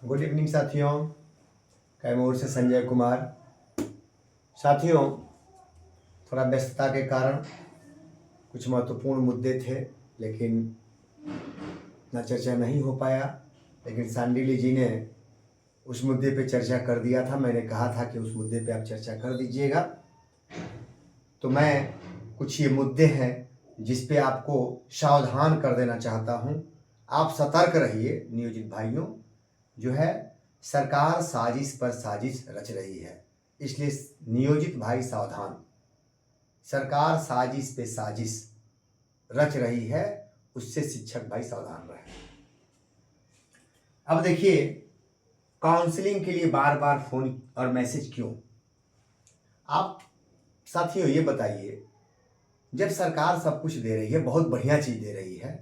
Good evening साथियों, कैमूर से संजय कुमार। साथियों, थोड़ा व्यस्तता के कारण कुछ महत्वपूर्ण मुद्दे थे, लेकिन ना चर्चा नहीं हो पाया। लेकिन सांडिली जी ने उस मुद्दे पे चर्चा कर दिया था। मैंने कहा था कि उस मुद्दे पे आप चर्चा कर दीजिएगा। तो मैं कुछ ये मुद्दे हैं जिस पे आपको सावधान कर देना चाहता हूँ। आप सतर्क रहिए नियोजित भाइयों। जो है सरकार साजिश पर साजिश रच रही है, इसलिए नियोजित भाई सावधान। सरकार साजिश पे साजिश रच रही है, उससे शिक्षक भाई सावधान रहे। अब देखिए, काउंसलिंग के लिए बार बार फोन और मैसेज क्यों? आप साथियों ये बताइए, जब सरकार सब कुछ दे रही है, बहुत बढ़िया चीज दे रही है,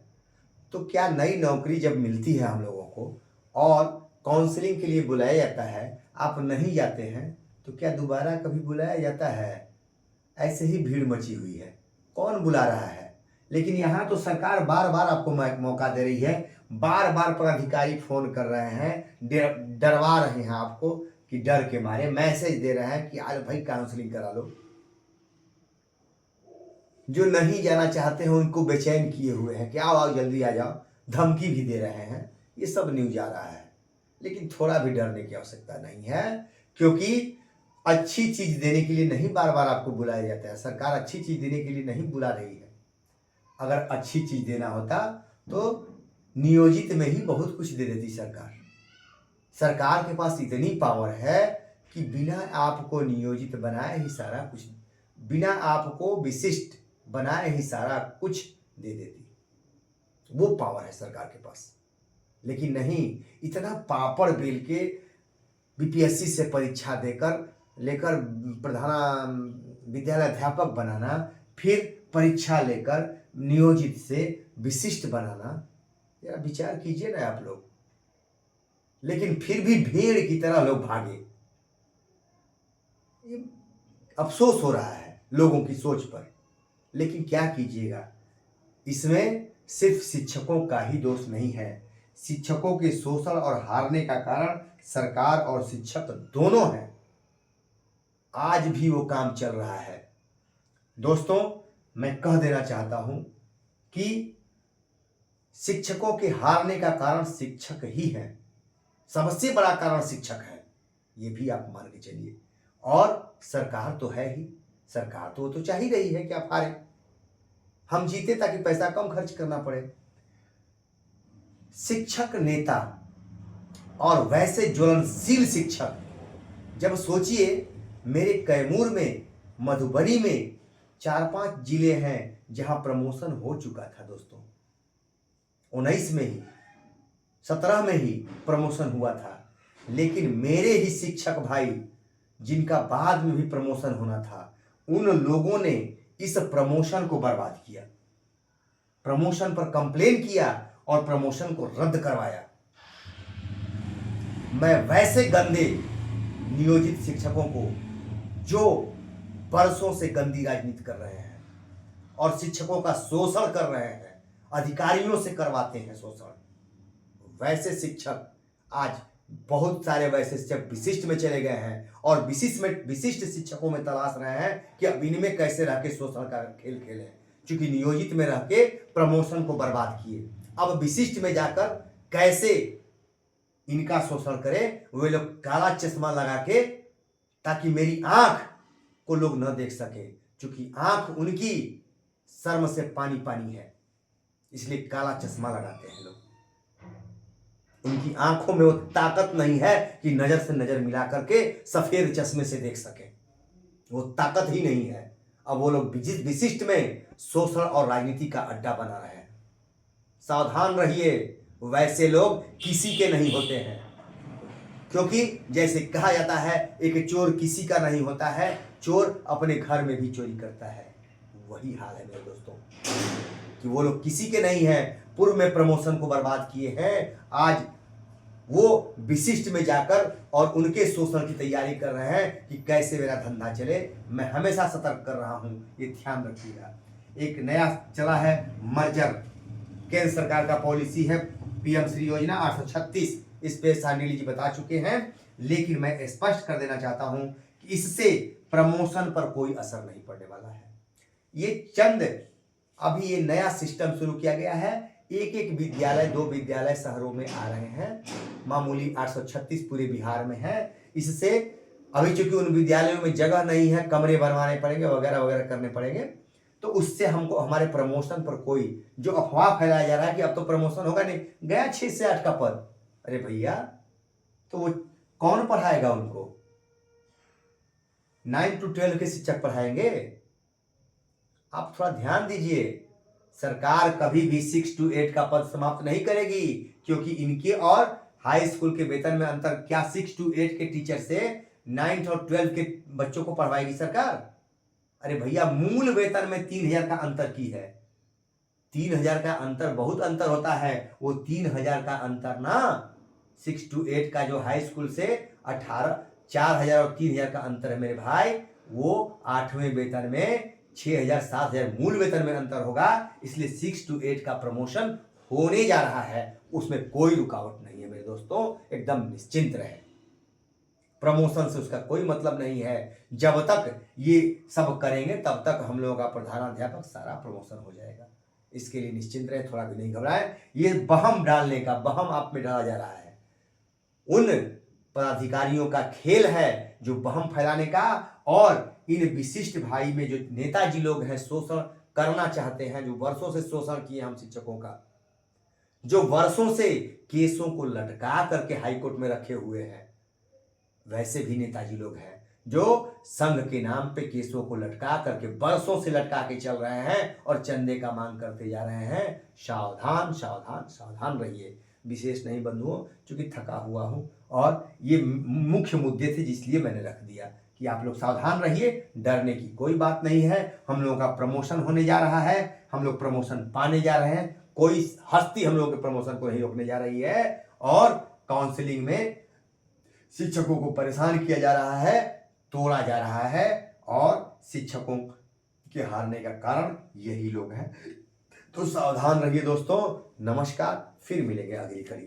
तो क्या नई नौकरी जब मिलती है हम लोगों को और काउंसलिंग के लिए बुलाया जाता है, आप नहीं जाते हैं, तो क्या दोबारा कभी बुलाया जाता है? ऐसे ही भीड़ मची हुई है, कौन बुला रहा है? लेकिन यहाँ तो सरकार बार बार आपको मौका दे रही है। बार बार पदाधिकारी फोन कर रहे हैं, डरवा रहे हैं आपको कि डर के मारे मैसेज दे रहे हैं कि आज भाई काउंसलिंग करा लो। जो नहीं जाना चाहते हैं उनको बेचैन किए हुए हैं कि आओ जल्दी आ जाओ, धमकी भी दे रहे हैं। ये सब न्यूज आ रहा है, लेकिन थोड़ा भी डरने की आवश्यकता नहीं है, क्योंकि अच्छी चीज देने के लिए नहीं बार बार आपको बुलाया जाता है। सरकार अच्छी चीज देने के लिए नहीं बुला रही है। अगर अच्छी चीज देना होता तो नियोजित में ही बहुत कुछ दे देती सरकार। सरकार के पास इतनी पावर है कि बिना आपको नियोजित बनाए ही सारा कुछ, बिना आपको विशिष्ट बनाए ही सारा कुछ दे देती। वो पावर है सरकार के पास। लेकिन नहीं, इतना पापड़ बेल के बीपीएससी से परीक्षा देकर लेकर प्रधान विद्यालय अध्यापक बनाना, फिर परीक्षा लेकर नियोजित से विशिष्ट बनाना, जरा विचार कीजिए ना आप लोग। लेकिन फिर भी भीड़ की तरह लोग भागे। ये अफसोस हो रहा है लोगों की सोच पर, लेकिन क्या कीजिएगा। इसमें सिर्फ शिक्षकों का ही दोष नहीं है। शिक्षकों के शोषण और हारने का कारण सरकार और शिक्षक दोनों हैं। आज भी वो काम चल रहा है। दोस्तों, मैं कह देना चाहता हूं कि शिक्षकों के हारने का कारण शिक्षक ही है। सबसे बड़ा कारण शिक्षक है, ये भी आप मान के चलिए। और सरकार तो है ही, सरकार तो वो तो चाह ही रही है कि आप हारे, हम जीते, ताकि पैसा कम खर्च करना पड़े। शिक्षक नेता और वैसे ज्वलनशील शिक्षक, जब सोचिए मेरे कैमूर में, मधुबनी में 4-5 जिले हैं जहां प्रमोशन हो चुका था दोस्तों। 19 में ही, 17 में ही प्रमोशन हुआ था। लेकिन मेरे ही शिक्षक भाई, जिनका बाद में भी प्रमोशन होना था, उन लोगों ने इस प्रमोशन को बर्बाद किया। प्रमोशन पर कंप्लेन किया और प्रमोशन को रद्द करवाया। मैं वैसे गंदे नियोजित शिक्षकों को, जो बरसों से गंदी राजनीति कर रहे हैं और शिक्षकों का शोषण कर रहे हैं, अधिकारियों से करवाते हैं शोषण, वैसे शिक्षक आज बहुत सारे वैसे शिक्षक विशिष्ट में चले गए हैं और विशिष्ट शिक्षकों में तलाश रहे हैं कि अब इनमें कैसे रह के शोषण का खेल खेलें। क्योंकि नियोजित में रह के प्रमोशन को बर्बाद किए, अब विशिष्ट में जाकर कैसे इनका शोषण करें। वे लोग काला चश्मा लगा के, ताकि मेरी आंख को लोग न देख सके, क्योंकि आंख उनकी शर्म से पानी पानी है, इसलिए काला चश्मा लगाते हैं लोग। उनकी आंखों में वो ताकत नहीं है कि नजर से नजर मिला करके सफेद चश्मे से देख सके, वो ताकत ही नहीं है। अब वो लोग विशिष्ट में शोषण और राजनीति का अड्डा बना रहे हैं। सावधान रहिए, वैसे लोग किसी के नहीं होते हैं। क्योंकि जैसे कहा जाता है, एक चोर किसी का नहीं होता है, चोर अपने घर में भी चोरी करता है। वही हाल है मेरे दोस्तों, कि वो लोग किसी के नहीं हैं। पूर्व में प्रमोशन को बर्बाद किए हैं, आज वो विशिष्ट में जाकर और उनके शोषण की तैयारी कर रहे हैं कि कैसे मेरा धंधा चले। मैं हमेशा सतर्क कर रहा हूं, ये ध्यान रखिएगा। एक नया चला है मर्जर, केंद्र सरकार का पॉलिसी है, पीएम श्री योजना 836, इस पे सांडिल जी बता चुके हैं, लेकिन मैं स्पष्ट कर देना चाहता हूं कि इससे प्रमोशन पर कोई असर नहीं पड़ने वाला है। ये चंद अभी ये नया सिस्टम शुरू किया गया है, एक एक विद्यालय 2 विद्यालय शहरों में आ रहे हैं, मामूली 836 पूरे बिहार में है। इससे अभी चूंकि उन विद्यालयों में जगह नहीं है, कमरे बनवाने पड़ेंगे, वगैरह वगैरह करने पड़ेंगे, तो उससे हमको हमारे प्रमोशन पर कोई जो अफवाह फैलाया जा रहा है कि अब तो प्रमोशन होगा नहीं, गया 6 से 8 का पद, अरे भैया तो वो कौन पढ़ाएगा उनको? 9 to 12 के शिक्षक पढ़ाएंगे? आप थोड़ा ध्यान दीजिए, सरकार कभी भी 6 to 8 का पद समाप्त नहीं करेगी, क्योंकि इनके और हाई स्कूल के वेतन में अंतर, क्या 6 to 8 के टीचर से 9th और 12th के बच्चों को पढ़वाएगी सरकार? अरे भैया मूल वेतन में 3000 का अंतर की है, 3000 का अंतर बहुत अंतर होता है। वो 3000 का अंतर ना 6 to 8 का जो हाई स्कूल से 4000 और 3000 का अंतर है मेरे भाई, वो 8वें वेतन में 6000 7000 मूल वेतन में अंतर होगा। इसलिए 6 to 8 का प्रमोशन होने जा रहा है, उसमें कोई रुकावट नहीं है मेरे दोस्तों, एकदम निश्चिंत रहे। प्रमोशन से उसका कोई मतलब नहीं है, जब तक ये सब करेंगे तब तक हम लोगों का प्रधानाध्यापक सारा प्रमोशन हो जाएगा। इसके लिए निश्चिंत रहे, थोड़ा भी नहीं घबराएं। ये बहम डालने का, बहम आप में डाला जा रहा है, उन पदाधिकारियों का खेल है जो बहम फैलाने का, और इन विशिष्ट भाई में जो नेताजी लोग हैं, शोषण करना चाहते हैं, जो वर्षों से शोषण किए हम शिक्षकों का, जो वर्षों से केसों को लटका करके हाईकोर्ट में रखे हुए हैं, वैसे भी नेताजी लोग हैं जो संघ के नाम पे केसों को लटका करके वर्षों से लटका के चल रहे हैं और चंदे का मांग करते जा रहे हैं। सावधान सावधान सावधान रहिए। विशेष नहीं बंधुओं, क्योंकि थका हुआ हूं और ये मुख्य मुद्दे थे जिसलिए मैंने रख दिया कि आप लोग सावधान रहिए, डरने की कोई बात नहीं है। हम लोगों का प्रमोशन होने जा रहा है, हम लोग प्रमोशन पाने जा रहे हैं, कोई हस्ती हम लोग के प्रमोशन को नहीं रोकने जा रही है। और काउंसलिंग में शिक्षकों को परेशान किया जा रहा है, तोड़ा जा रहा है, और शिक्षकों के हारने का कारण यही लोग हैं। तो सावधान रहिए दोस्तों। नमस्कार, फिर मिलेंगे अगली कड़ी।